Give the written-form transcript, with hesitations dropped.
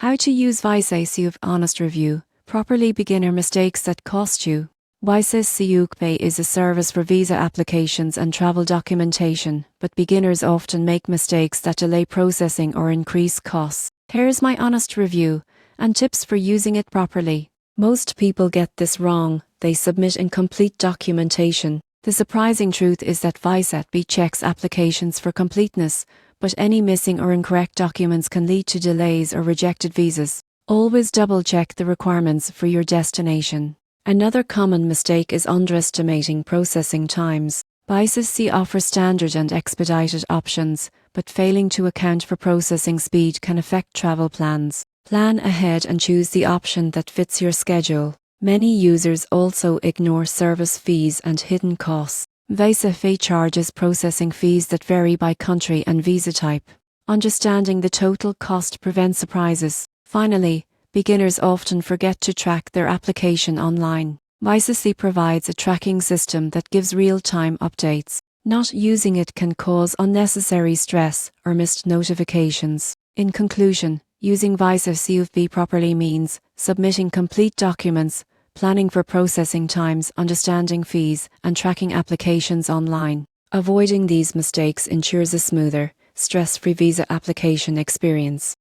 How to use VisaHQ Honest Review. Properly beginner mistakes that cost you. VisaHQ is a service for visa applications and travel documentation, but beginners often make mistakes that delay processing or increase costs. Here's my honest review and tips for using it properly. Most people get this wrong. They submit incomplete documentation. The surprising truth is that VisaHQ checks applications for completeness, but any missing or incorrect documents can lead to delays or rejected visas. Always double-check the requirements for your destination. Another common mistake is underestimating processing times. VisaHQ offers standard and expedited options, but failing to account for processing speed can affect travel plans. Plan ahead and choose the option that fits your schedule. Many users also ignore service fees and hidden costs. VisaHQ charges processing fees that vary by country and visa type. Understanding the total cost prevents surprises. Finally, beginners often forget to track their application online. VisaHQ provides a tracking system that gives real-time updates. Not using it can cause unnecessary stress or missed notifications. In conclusion, using VisaHQ properly means submitting complete documents, planning for processing times, understanding fees, and tracking applications online. Avoiding these mistakes ensures a smoother, stress-free visa application experience.